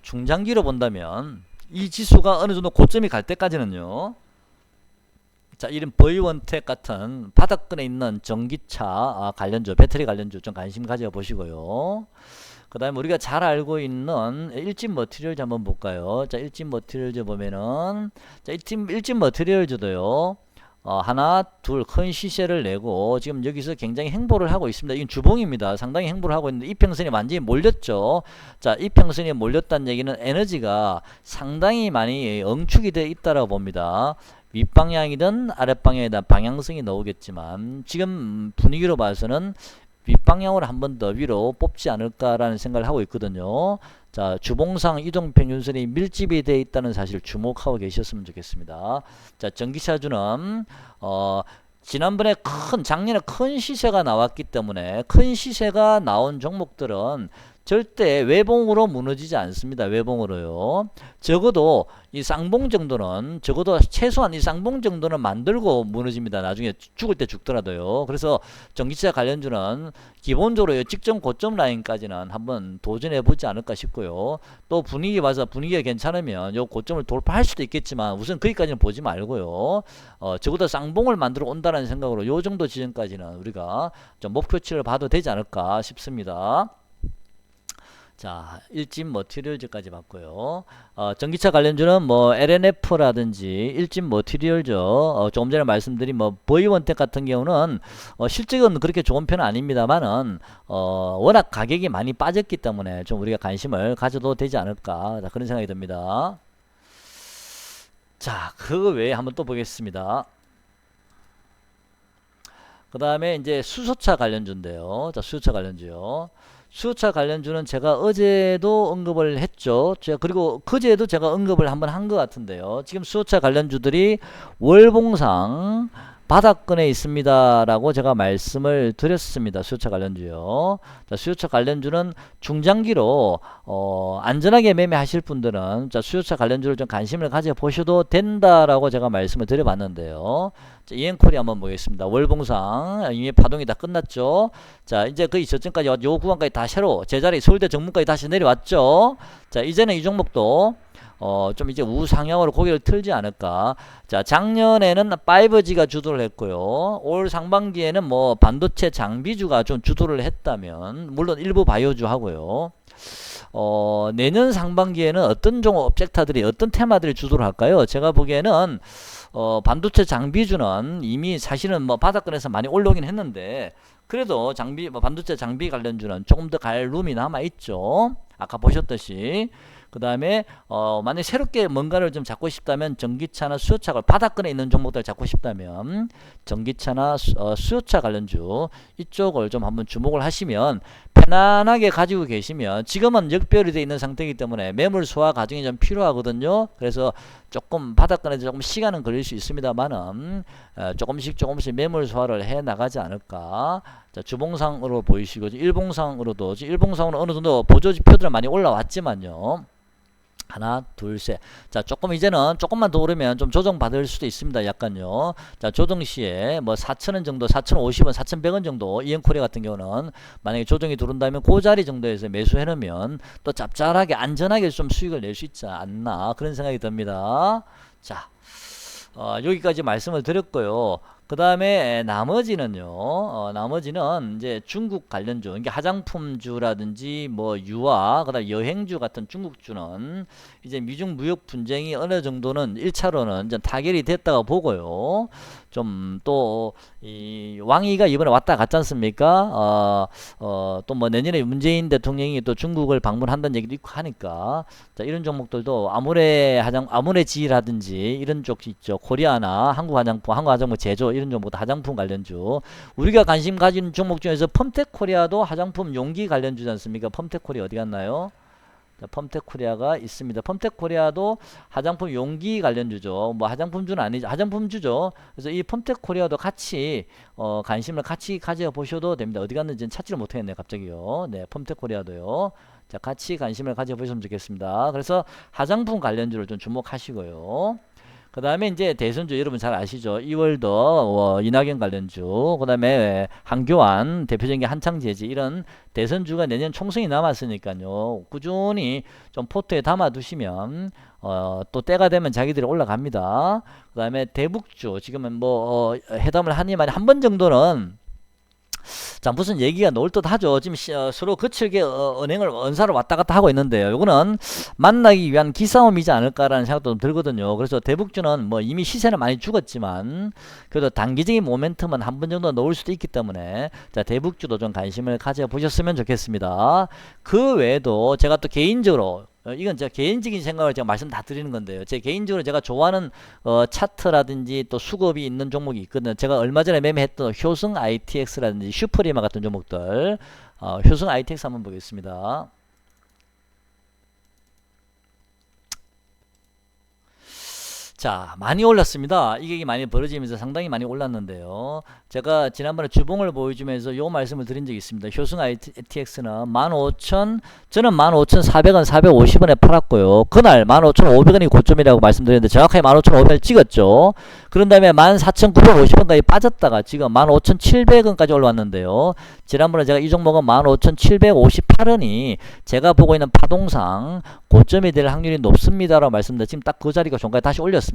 중장기로 본다면 이 지수가 어느 정도 고점이 갈 때까지는요. 자, 이런 V원택 같은 바닥권에 있는 전기차 관련주, 배터리 관련주 좀 관심 가져보시고요. 그 다음에 우리가 잘 알고 있는 일진 머티리얼즈 한번 볼까요? 자, 일진 머티리얼즈 보면은, 자, 일진 머티리얼즈도요, 하나, 둘 큰 시세를 내고 지금 여기서 굉장히 행보를 하고 있습니다. 이건 주봉입니다. 상당히 행보를 하고 있는데 이평선이 완전히 몰렸죠. 자, 이평선이 몰렸다는 얘기는 에너지가 상당히 많이 응축이 되어 있다라고 봅니다. 윗방향이든 아랫방향이든 방향성이 나오겠지만 지금 분위기로 봐서는 윗방향으로 한 번 더 위로 뽑지 않을까라는 생각을 하고 있거든요. 자, 주봉상 이동평균선이 밀집이 되어 있다는 사실을 주목하고 계셨으면 좋겠습니다. 자, 전기차주는 지난번에 작년에 큰 시세가 나왔기 때문에 큰 시세가 나온 종목들은 절대 외봉으로 무너지지 않습니다. 외봉으로요. 적어도 이 쌍봉 정도는 최소한 이 쌍봉 정도는 만들고 무너집니다. 나중에 죽을 때 죽더라도요. 그래서 전기차 관련주는 기본적으로 직전 고점 라인까지는 한번 도전해 보지 않을까 싶고요. 또 분위기가 괜찮으면 요 고점을 돌파할 수도 있겠지만 우선 거기까지는 보지 말고요. 적어도 쌍봉을 만들어 온다는 생각으로 요 정도 지점까지는 우리가 좀 목표치를 봐도 되지 않을까 싶습니다. 자, 일진 머티리얼즈까지 봤고요. 전기차 관련주는 뭐 LNF라든지 일진 머티리얼즈, 조금 전에 말씀드린 뭐 보이원텍 같은 경우는 실적은 그렇게 좋은 편은 아닙니다만은 워낙 가격이 많이 빠졌기 때문에 좀 우리가 관심을 가져도 되지 않을까 그런 생각이 듭니다. 자, 그 외에 한번 또 보겠습니다. 그 다음에 이제 수소차 관련주인데요. 자, 수소차 관련주요. 수소차 관련주는 제가 어제도 언급을 했죠. 그리고 그제도 제가 언급을 한번 한 것 같은데요. 지금 수소차 관련주들이 월봉상 바닥권에 있습니다라고 제가 말씀을 드렸습니다. 수요차 관련주요. 자, 수요차 관련주는 중장기로 안전하게 매매하실 분들은 자, 수요차 관련주를 좀 관심을 가져 보셔도 된다라고 제가 말씀을 드려봤는데요. 자, 이엔콜이 한번 보겠습니다. 월봉상 이미 파동이 다 끝났죠. 자, 이제 거의 저점까지 요 구간까지 다 새로 제자리 서울대 정문까지 다시 내려왔죠. 자, 이제는 이 종목도 좀 이제 우상향으로 고개를 틀지 않을까. 자, 작년에는 5G가 주도를 했고요. 올 상반기에는 뭐 반도체 장비주가 좀 주도를 했다면, 물론 일부 바이오주 하고요. 내년 상반기에는 어떤 종목 업젝터들이 어떤 테마들이 주도를 할까요? 제가 보기에는 반도체 장비주는 이미 사실은 뭐 바닥권에서 많이 올라오긴 했는데 그래도 반도체 장비 관련주는 조금 더 갈 룸이 남아 있죠. 아까 보셨듯이. 그 다음에 만약 새롭게 뭔가를 좀 잡고 싶다면 전기차나 수요차 바닥권에 있는 종목들을 잡고 싶다면 전기차나 수요차 관련주 이쪽을 좀 한번 주목을 하시면 편안하게 가지고 계시면 지금은 역별이 되어 있는 상태이기 때문에 매물 소화 과정이 좀 필요하거든요. 그래서 조금 바닥권에서 조금 시간은 걸릴 수 있습니다만은 조금씩 매물 소화를 해 나가지 않을까. 자, 주봉상으로 보이시고 일봉상으로도 일봉상으로 어느 정도 보조지표들은 많이 올라왔지만요. 하나, 둘, 셋. 자, 이제는 조금만 더 오르면 좀 조정받을 수도 있습니다. 약간요. 자, 조정 시에 뭐 4,000원 정도, 4,050원, 4,100원 정도, 이엔코리아 같은 경우는 만약에 조정이 들어온다면 그 자리 정도에서 매수해 놓으면 또 짭짤하게, 안전하게 좀 수익을 낼 수 있지 않나. 그런 생각이 듭니다. 자, 여기까지 말씀을 드렸고요. 그 다음에 나머지는요. 나머지는 이제 중국 관련주, 그러니까 화장품주라든지 뭐 유아, 그다음 여행주 같은 중국주는 이제 미중 무역 분쟁이 어느 정도는 1차로는 이제 타결이 됐다고 보고요. 좀 또 이 왕이가 이번에 왔다 갔지 않습니까? 또 뭐 내년에 문재인 대통령이 또 중국을 방문한다는 얘기도 있고 하니까 자, 이런 종목들도 아모레지라든지 이런 쪽 있죠. 코리아나 한국화장품 제조 이런 종목도 화장품 관련주. 우리가 관심 가진 종목 중에서 펌텍코리아도 화장품 용기 관련주지 않습니까? 펌텍코리아 어디 갔나요? 자, 펌텍코리아가 있습니다. 펌텍코리아도 화장품 용기 관련주죠. 뭐 화장품주는 아니죠. 화장품주죠. 그래서 이 펌텍코리아도 같이 관심을 같이 가져보셔도 됩니다. 어디 갔는지는 찾지를 못하겠네요. 갑자기요. 네, 펌텍코리아도요. 자, 같이 관심을 가져보시면 좋겠습니다. 그래서 화장품 관련주를 좀 주목하시고요. 그 다음에 이제 대선주 여러분 잘 아시죠? 이월더 이낙연 관련주, 그 다음에 한교안 대표적인 게 한창제지 이런 대선주가 내년 총선이 남았으니까요. 꾸준히 좀 포트에 담아 두시면 또 때가 되면 자기들이 올라갑니다. 그 다음에 대북주 지금은 뭐 회담을 하니만 한 번 정도는 자, 무슨 얘기가 나올 듯 하죠. 지금 서로 거칠게 은행을 언사로 왔다 갔다 하고 있는데요. 요거는 만나기 위한 기싸움이지 않을까라는 생각도 좀 들거든요. 그래서 대북주는 뭐 이미 시세는 많이 죽었지만 그래도 단기적인 모멘텀은 한 번 정도 놓을 수도 있기 때문에 자, 대북주도 좀 관심을 가져보셨으면 좋겠습니다. 그 외에도 제가 또 개인적으로 이건 제가 개인적인 생각을 제가 말씀 다 드리는 건데요. 제 개인적으로 제가 좋아하는 차트라든지 또 수급이 있는 종목이 있거든요. 제가 얼마 전에 매매했던 효승 ITX라든지 슈퍼리마 같은 종목들, 효승 ITX 한번 보겠습니다. 자, 많이 올랐습니다. 이게 많이 벌어지면서 상당히 많이 올랐는데요. 제가 지난번에 주봉을 보여주면서 요 말씀을 드린 적이 있습니다. 효승 ITX는 15,000, 저는 15,400원, 450원에 팔았고요. 그날 15,500원이 고점이라고 말씀드렸는데 정확하게 15,500원을 찍었죠. 그런 다음에 14,950원까지 빠졌다가 지금 15,700원까지 올라왔는데요. 지난번에 제가 이 종목은 15,758원이 제가 보고 있는 파동상 고점이 될 확률이 높습니다라고 말씀드렸는데 지금 딱 그 자리가 종가에 다시 올렸습니다.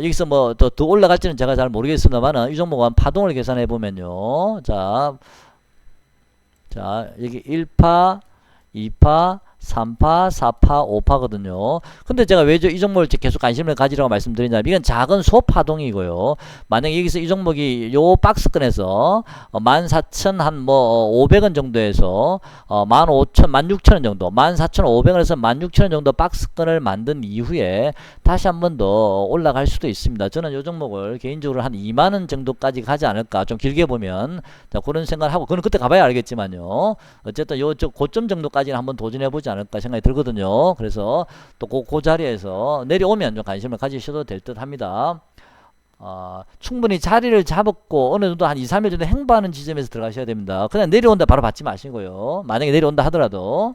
여기서 뭐 더 올라갈지는 제가 잘 모르겠습니다만은 이 종목은 파동을 계산해 보면요. 자, 여기 1파, 2파, 3파, 4파, 5파거든요. 근데 제가 왜 이 종목을 계속 관심을 가지라고 말씀드리냐면 이건 작은 소파동이고요. 만약에 여기서 이 종목이 요 박스권에서 14,000 한 뭐 500원 정도에서 15,000, 16,000원 정도, 14,500원에서 16,000원 정도 박스권을 만든 이후에 다시 한 번 더 올라갈 수도 있습니다. 저는 요 종목을 개인적으로 한 2만원 정도까지 가지 않을까, 좀 길게 보면 자, 그런 생각을 하고, 그건 그때 가봐야 알겠지만요. 어쨌든 요 고점 정도까지는 한번 도전해보지 않을까 생각이 들거든요. 그래서 또 그 자리에서 내려오면 좀 관심을 가지셔도 될 듯 합니다. 충분히 자리를 잡았고 어느 정도 한 2, 3일 정도 행보하는 지점에서 들어가셔야 됩니다. 그냥 내려온다 바로 받지 마시고요. 만약에 내려온다 하더라도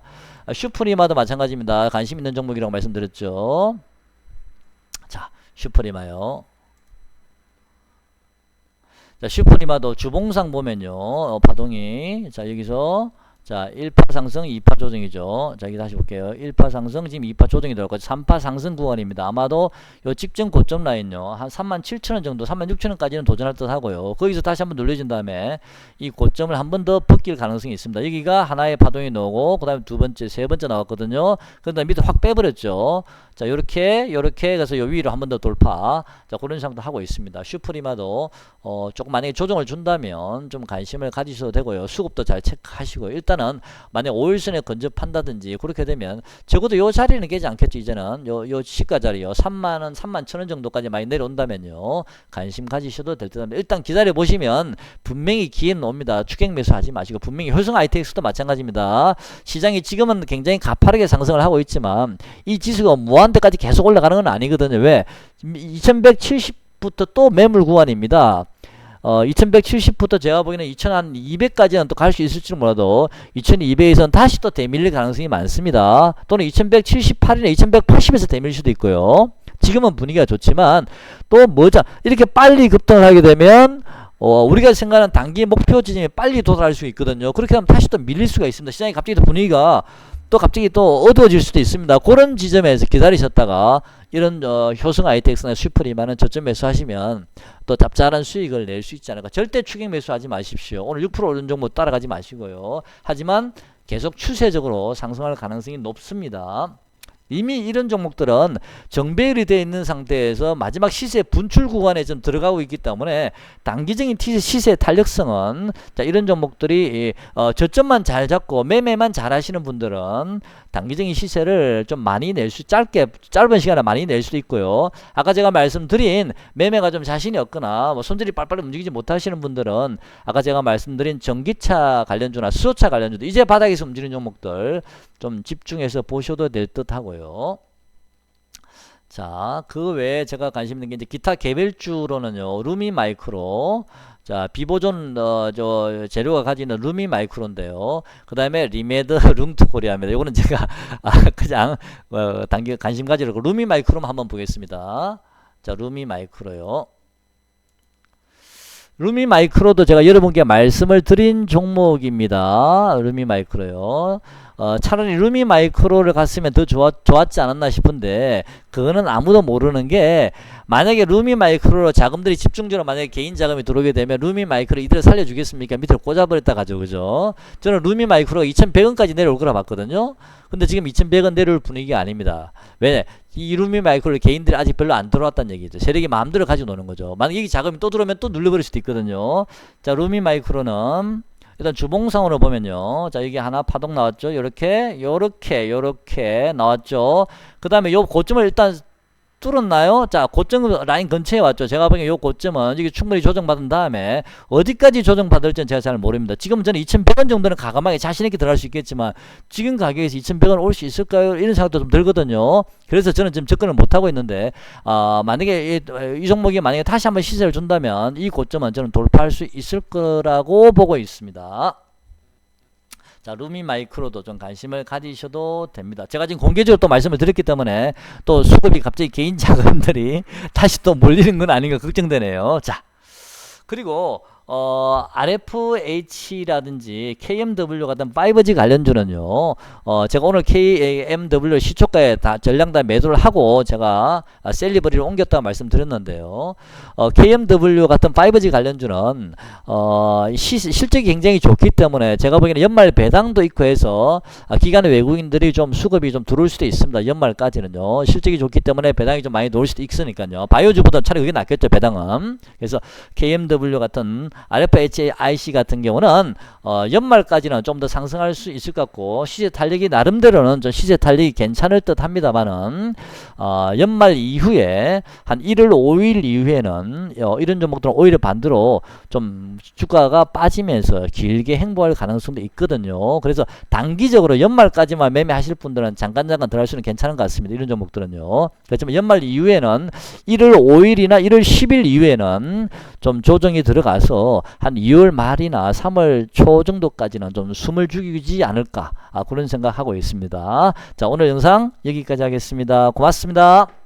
슈프리마도 마찬가지입니다. 관심 있는 종목이라고 말씀드렸죠. 자, 슈프리마요. 자, 슈프리마도 주봉상 보면요. 파동이 자, 여기서 자, 1파 상승, 2파 조정이죠. 자, 여기 다시 볼게요. 1파 상승, 지금 2파 조정이 들어갔고 3파 상승 구간입니다. 아마도 요 직전 고점 라인요. 한 37,000원 정도, 36,000원까지는 도전할 듯 하고요. 거기서 다시 한번 눌려진 다음에 이 고점을 한 번 더 벗길 가능성이 있습니다. 여기가 하나의 파동이 나오고 그다음에 두 번째, 세 번째 나왔거든요. 그다음에 밑에 확 빼버렸죠. 자, 요렇게 해서 요 위로 한 번 더 돌파. 자, 그런 상도 하고 있습니다. 슈프리마도 조금 만약에 조정을 준다면 좀 관심을 가지셔도 되고요. 수급도 잘 체크하시고요. 일단은 만약에 5일선에 근접한다든지 그렇게 되면 적어도 요 자리는 깨지 않겠죠. 이제는 요 시가 자리요. 3만원, 31,000원 정도까지 많이 내려온다면요. 관심 가지셔도 될 듯 합니다. 일단 기다려 보시면 분명히 기회는 옵니다. 추격 매수하지 마시고, 분명히 효성 ITX도 마찬가지입니다. 시장이 지금은 굉장히 가파르게 상승을 하고 있지만 이 지수가 무한대까지 계속 올라가는 건 아니거든요. 왜? 2170부터 또 매물 구간입니다. 2170부터 제가 보기에는 2200까지는 또 갈 수 있을지 몰라도 2200에서는 다시 또 대밀릴 가능성이 많습니다. 또는 2178이나 2180에서 대밀릴 수도 있고요. 지금은 분위기가 좋지만 또 뭐자 이렇게 빨리 급등을 하게 되면 우리가 생각하는 단기 목표 지점에 빨리 도달할 수 있거든요. 그렇게 하면 다시 또 밀릴 수가 있습니다. 시장이 갑자기 또 분위기가 또 갑자기 또 어두워질 수도 있습니다. 그런 지점에서 기다리셨다가 이런 효승 ITX나 슈퍼리마는 저점 매수하시면 또 짭짤한 수익을 낼 수 있지 않을까. 절대 추격 매수하지 마십시오. 오늘 6% 오른 종목 따라가지 마시고요. 하지만 계속 추세적으로 상승할 가능성이 높습니다. 이미 이런 종목들은 정배열이 되어 있는 상태에서 마지막 시세 분출 구간에 좀 들어가고 있기 때문에 단기적인 시세 탄력성은 자, 이런 종목들이 저점만 잘 잡고 매매만 잘 하시는 분들은 단기적인 시세를 좀 많이 낼 수, 짧은 시간에 많이 낼 수도 있고요. 아까 제가 말씀드린 매매가 좀 자신이 없거나 뭐 손질이 빨리빨리 움직이지 못하시는 분들은 아까 제가 말씀드린 전기차 관련주나 수소차 관련주도 이제 바닥에서 움직이는 종목들 좀 집중해서 보셔도 될 듯 하고요. 자, 그 외에 제가 관심 있는 게 이제 기타 개별주로는요, 루미마이크로, 자, 비보존 저 재료가 가지는 루미마이크로인데요. 그 다음에 리메드 룽투코리아입니다. 이거는 제가 그냥 단기 관심 가지려고 루미마이크로만 한번 보겠습니다. 자, 루미마이크로요. 루미마이크로도 제가 여러분께 말씀을 드린 종목입니다. 루미마이크로요. 차라리 루미 마이크로를 갔으면 더 좋았지 않았나 싶은데, 그거는 아무도 모르는 게, 만약에 루미 마이크로로 자금들이 집중적으로 만약에 개인 자금이 들어오게 되면 루미 마이크로 이들을 살려주겠습니까? 밑으로 꽂아버렸다 가죠. 그죠? 저는 루미 마이크로가 2,100원까지 내려올 거라 봤거든요. 근데 지금 2,100원 내려올 분위기가 아닙니다. 왜? 이 루미 마이크로 개인들이 아직 별로 안 들어왔다는 얘기죠. 세력이 마음대로 가지고 노는 거죠. 만약에 이 자금이 또 들어오면 또 눌러버릴 수도 있거든요. 자, 루미 마이크로는 일단 주봉상으로 보면요. 자, 이게 하나 파동 나왔죠. 요렇게 나왔죠. 그 다음에 요 고점을 일단 뚫었나요? 자, 고점 라인 근처에 왔죠. 제가 보기엔 요 고점은 이게 충분히 조정받은 다음에 어디까지 조정받을지는 제가 잘 모릅니다. 지금 저는 2,100원 정도는 가감하게 자신있게 들어갈 수 있겠지만 지금 가격에서 2,100원 올 수 있을까요? 이런 생각도 좀 들거든요. 그래서 저는 지금 접근을 못하고 있는데, 만약에 이 종목이 만약에 다시 한번 시세를 준다면 이 고점은 저는 돌파할 수 있을 거라고 보고 있습니다. 자, 루미 마이크로도 좀 관심을 가지셔도 됩니다. 제가 지금 공개적으로 또 말씀을 드렸기 때문에 또 수급이 갑자기 개인 자금들이 다시 또 몰리는 건 아닌가 걱정되네요. 자, 그리고 RFH라든지 KMW 같은 5G 관련주는요, 제가 오늘 KMW 시초가에 다 전량 다 매도를 하고 제가 셀리버리를 옮겼다고 말씀드렸는데요. KMW 같은 5G 관련주는 실적이 굉장히 좋기 때문에 제가 보기에는 연말 배당도 있고 해서 기관의 외국인들이 좀 수급이 좀 들어올 수도 있습니다. 연말까지는요. 실적이 좋기 때문에 배당이 좀 많이 들어올 수도 있으니까요. 바이오주보다 차라리 그게 낫겠죠, 배당은. 그래서 KMW 같은 RFHIC 같은 경우는 연말까지는 좀 더 상승할 수 있을 것 같고, 시세 탄력이 나름대로는 좀 시세 탄력이 괜찮을 듯 합니다만은 연말 이후에 한 1월 5일 이후에는 이런 종목들은 오히려 반대로 좀 주가가 빠지면서 길게 행보할 가능성도 있거든요. 그래서 단기적으로 연말까지만 매매하실 분들은 잠깐 들어갈 수는 괜찮은 것 같습니다. 이런 종목들은요. 그렇지만 연말 이후에는 1월 5일이나 1월 10일 이후에는 좀 조정이 들어가서 한 2월 말이나 3월 초 정도까지는 좀 숨을 죽이지 않을까, 그런 생각하고 있습니다. 자, 오늘 영상 여기까지 하겠습니다. 고맙습니다.